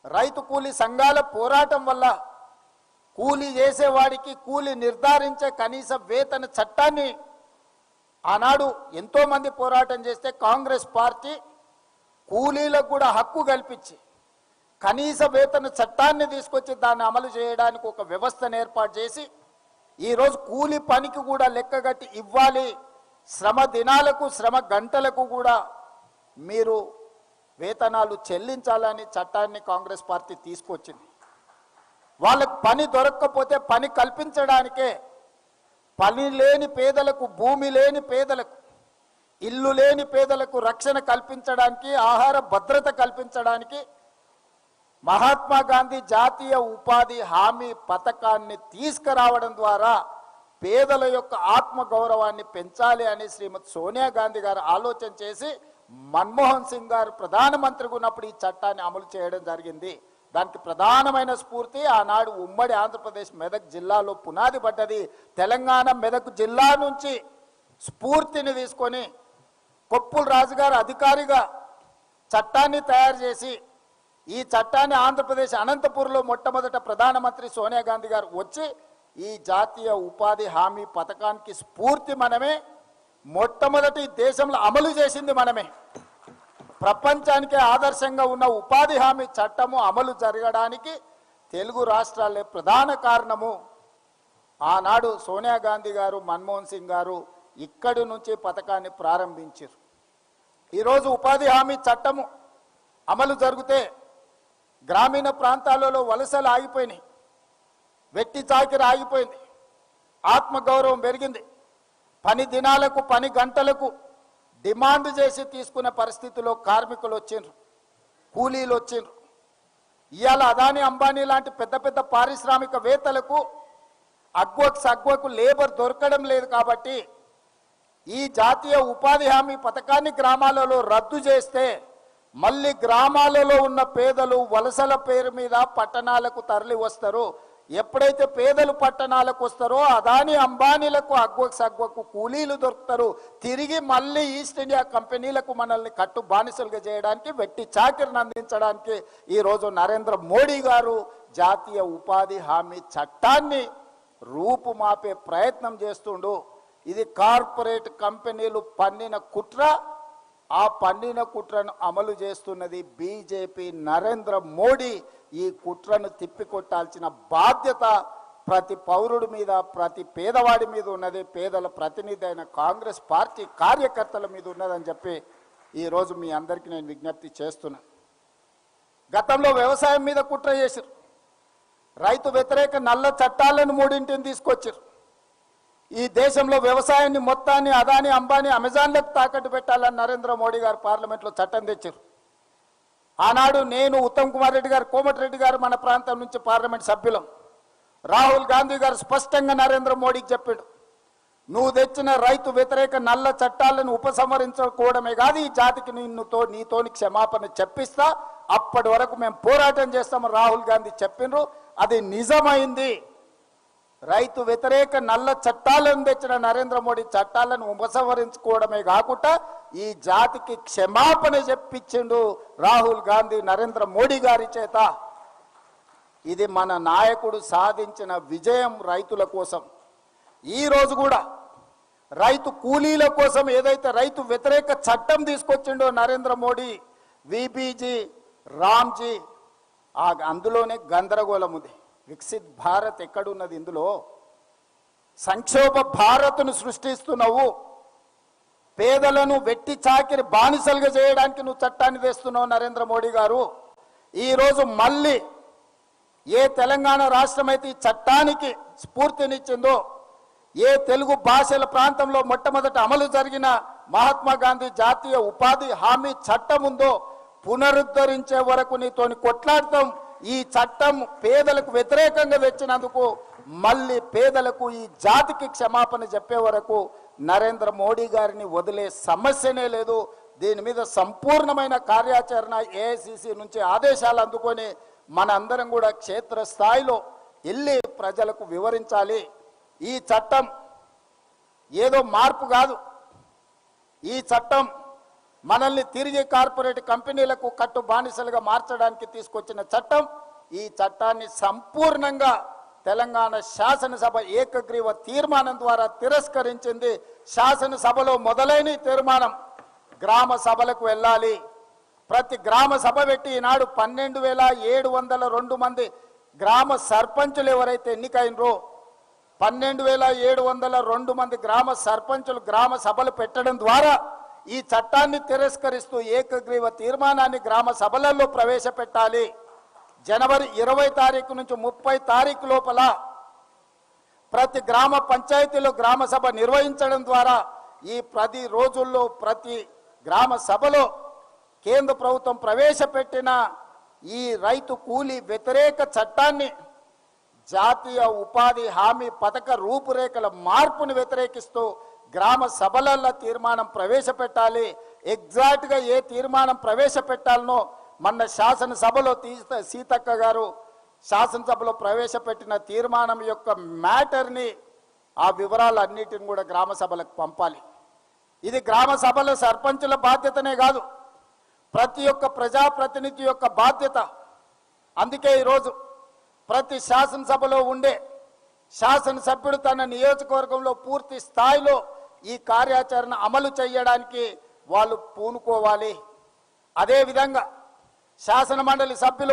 రైతు కూలీ సంఘాల పోరాటం వల్ల కూలీ చేసేవాడికి కూలీ నిర్ధారించే కనీస వేతన చట్టాన్ని ఆనాడు ఎంతో మంది పోరాటం చేస్తే కాంగ్రెస్ పార్టీ కూలీలకు కూడా హక్కు కల్పించి కనీస వేతన చట్టాన్ని తీసుకొచ్చి దాన్ని అమలు చేయడానికి ఒక వ్యవస్థను ఏర్పాటు చేసి ఈరోజు కూలీ పనికి కూడా లెక్కగట్టి ఇవ్వాలి, శ్రమ దినాలకు శ్రమ గంటలకు కూడా మీరు వేతనాలు చెల్లించాలని చట్టాన్ని కాంగ్రెస్ పార్టీ తీసుకొచ్చింది. వాళ్ళకు పని దొరకకపోతే పని కల్పించడానికే పని లేని పేదలకు, భూమి లేని పేదలకు, ఇల్లు లేని పేదలకు రక్షణ కల్పించడానికి, ఆహార భద్రత కల్పించడానికి మహాత్మా గాంధీ జాతీయ ఉపాధి హామీ పథకాన్ని తీసుకురావడం ద్వారా పేదల యొక్క ఆత్మగౌరవాన్ని పెంచాలి అని శ్రీమతి సోనియా గాంధీ గారు ఆలోచన చేసి మన్మోహన్ సింగ్ గారు ప్రధానమంత్రిగా ఉన్నప్పుడు ఈ చట్టాన్ని అమలు చేయడం జరిగింది. దానికి ప్రధానమైన స్ఫూర్తి ఆనాడు ఉమ్మడి ఆంధ్రప్రదేశ్ మెదక్ జిల్లాలో పునాది పడ్డది. తెలంగాణ మెదక్ జిల్లా నుంచి స్ఫూర్తిని తీసుకొని కొప్పుల రాజు గారు అధికారిగా చట్టాన్ని తయారు చేసి ఈ చట్టాన్ని ఆంధ్రప్రదేశ్ అనంతపూర్లో మొట్టమొదట ప్రధానమంత్రి సోనియా గాంధీ గారు వచ్చి ఈ జాతీయ ఉపాధి హామీ పథకానికి స్ఫూర్తి మనమే, మొట్టమొదటి దేశంలో అమలు చేసింది మనమే. ప్రపంచానికే ఆదర్శంగా ఉన్న ఉపాధి హామీ చట్టము అమలు జరగడానికి తెలుగు రాష్ట్రాలే ప్రధాన కారణము. ఆనాడు సోనియా గాంధీ గారు, మన్మోహన్ సింగ్ గారు ఇక్కడి నుంచి పథకాన్ని ప్రారంభించారు. ఈరోజు ఉపాధి హామీ చట్టము అమలు జరిగితే గ్రామీణ ప్రాంతాలలో వలసలు ఆగిపోయినాయి, వెట్టి చాకిరి ఆగిపోయింది, ఆత్మగౌరవం పెరిగింది. పని దినాలకు, పని గంటలకు డిమాండ్ చేసి తీసుకునే పరిస్థితిలో కార్మికులు వచ్చిండ్రు, కూలీలు వచ్చిండ్రు. ఇవాళ అదానీ, అంబానీ లాంటి పెద్ద పెద్ద పారిశ్రామికవేత్తలకు అగ్వకు లేబర్ దొరకడం లేదు. కాబట్టి ఈ జాతీయ ఉపాధి హామీ పథకాన్ని గ్రామాలలో రద్దు చేస్తే మళ్ళీ గ్రామాలలో ఉన్న పేదలు వలసల పేరు మీద పట్టణాలకు తరలి వస్తారు. ఎప్పుడైతే పేదలు పట్టణాలకు వస్తారో అదానీ అంబానీలకు అగ్వకు కూలీలు దొరుకుతారు. తిరిగి మళ్ళీ ఈస్ట్ ఇండియా కంపెనీలకు మనల్ని కట్టు బానిసలుగా చేయడానికి, వెట్టి చాకిరిని అందించడానికి ఈరోజు నరేంద్ర మోడీ గారు జాతీయ ఉపాధి హామీ చట్టాన్ని రూపుమాపే ప్రయత్నం చేస్తుండు. ఇది కార్పొరేట్ కంపెనీలు పన్నిన కుట్ర. ఆ పన్నిన కుట్రను అమలు చేస్తున్నది బీజేపీ, నరేంద్ర మోడీ. ఈ కుట్రను తిప్పికొట్టాల్సిన బాధ్యత ప్రతి పౌరుడి మీద, ప్రతి పేదవాడి మీద ఉన్నది. పేదల ప్రతినిధి అయిన కాంగ్రెస్ పార్టీ కార్యకర్తల మీద ఉన్నదని చెప్పి ఈరోజు మీ అందరికీ నేను విజ్ఞప్తి చేస్తున్నా. గతంలో వ్యవసాయం మీద కుట్ర చేశారు. రైతు వ్యతిరేక నల్ల చట్టాలను 3 తీసుకొచ్చారు. ఈ దేశంలో వ్యవసాయాన్ని మొత్తాన్ని అదానీ, అంబానీ, అమెజాన్లకు తాకట్టు పెట్టాలని నరేంద్ర మోడీ గారు పార్లమెంట్లో చట్టం తెచ్చారు. ఆనాడు నేను, ఉత్తమ్ కుమార్ రెడ్డి గారు, కోమటిరెడ్డి గారు మన ప్రాంతం నుంచి పార్లమెంట్ సభ్యులం. రాహుల్ గాంధీ గారు స్పష్టంగా నరేంద్ర మోడీకి చెప్పాడు, నువ్వు తెచ్చిన రైతు వ్యతిరేక నల్ల చట్టాలను ఉపసంహరించుకోవడమే కాదు, ఈ జాతికి నీతోని క్షమాపణ చెప్పిస్తా, అప్పటి వరకు మేము పోరాటం చేస్తామని రాహుల్ గాంధీ చెప్పిండ్రు. అది నిజమైంది. రైతు వ్యతిరేక నల్ల చట్టాలను తెచ్చిన నరేంద్ర మోడీ చట్టాలను ఉపసంహరించుకోవడమే కాకుండా ఈ జాతికి క్షమాపణ చెప్పించిండు రాహుల్ గాంధీ నరేంద్ర మోడీ గారి చేత. ఇది మన నాయకుడు సాధించిన విజయం రైతుల కోసం. ఈ రోజు కూడా రైతు కూలీల కోసం ఏదైతే రైతు వ్యతిరేక చట్టం తీసుకొచ్చిండో నరేంద్ర మోడీ, విబీజీ, రామ్జీ, అందులోనే గందరగోళం ఉంది. వికసిత్ భారత్ ఎక్కడున్నది? ఇందులో సంక్షోభ భారత్ను సృష్టిస్తున్నావు. పేదలను వెట్టి చాకిరి బానిసలుగా చేయడానికి నువ్వు చట్టాన్ని తెస్తున్నావు నరేంద్ర మోడీ గారు. ఈరోజు మళ్ళీ ఏ తెలంగాణ రాష్ట్రం అయితే ఈ చట్టానికి స్ఫూర్తినిచ్చిందో, ఏ తెలుగు భాషల ప్రాంతంలో మొట్టమొదట అమలు జరిగిన మహాత్మా గాంధీ జాతీయ ఉపాధి హామీ చట్టం ఉందో పునరుద్ధరించే వరకు నీతోని కొట్లాడతాం. ఈ చట్టం పేదలకు వ్యతిరేకంగా తెచ్చినందుకు మళ్ళీ పేదలకు, ఈ జాతికి క్షమాపణ చెప్పే వరకు నరేంద్ర మోడీ గారిని వదిలే సమస్యనే లేదు. దీని మీద సంపూర్ణమైన కార్యాచరణ ఏఐసిసి నుంచి ఆదేశాలు అందుకొని మన అందరం కూడా క్షేత్రస్థాయిలో వెళ్ళి ప్రజలకు వివరించాలి. ఈ చట్టం ఏదో మార్పు కాదు. ఈ చట్టం మనల్ని తిరిగి కార్పొరేట్ కంపెనీలకు కట్టు బానిసలుగా మార్చడానికి తీసుకొచ్చిన చట్టం. ఈ చట్టాన్ని సంపూర్ణంగా తెలంగాణ శాసనసభ ఏకగ్రీవ తీర్మానం ద్వారా తిరస్కరించింది. శాసనసభలో మొదలైన తీర్మానం గ్రామ సభలకు వెళ్ళాలి. ప్రతి గ్రామ సభ పెట్టి ఈనాడు 12,702 మంది గ్రామ సర్పంచులు ఎవరైతే ఎన్నికైనరో 12,702 మంది గ్రామ సర్పంచులు గ్రామ సభలు పెట్టడం ద్వారా ఈ చట్టాన్ని తిరస్కరిస్తూ ఏకగ్రీవ తీర్మానాన్ని గ్రామ సభలలో ప్రవేశపెట్టాలి. జనవరి 20 తారీఖు నుంచి 30 తారీఖు లోపల ప్రతి గ్రామ పంచాయతీలో గ్రామ సభ నిర్వహించడం ద్వారా ఈ 10 రోజుల్లో ప్రతి గ్రామ సభలో కేంద్ర ప్రభుత్వం ప్రవేశపెట్టిన ఈ రైతు కూలీ వ్యతిరేక చట్టాన్ని, జాతీయ ఉపాధి హామీ పథక రూపురేఖల మార్పును వ్యతిరేకిస్తూ గ్రామ సభలలో తీర్మానం ప్రవేశపెట్టాలి. ఎగ్జాక్ట్గా ఏ తీర్మానం ప్రవేశపెట్టాలనో మొన్న శాసనసభలో సీతక్క గారు శాసనసభలో ప్రవేశపెట్టిన తీర్మానం యొక్క మ్యాటర్ని, ఆ వివరాలన్నిటిని కూడా గ్రామ సభలకు పంపాలి. ఇది గ్రామ సభల సర్పంచుల బాధ్యతనే కాదు, ప్రతి ఒక్క ప్రజాప్రతినిధి యొక్క బాధ్యత. అందుకే ఈరోజు ప్రతి శాసనసభలో ఉండే శాసనసభ్యుడు తన నియోజకవర్గంలో పూర్తి స్థాయిలో ఈ కార్యాచరణ అమలు చేయడానికి వాళ్ళు పూనుకోవాలి. అదేవిధంగా శాసన మండలి సభ్యులు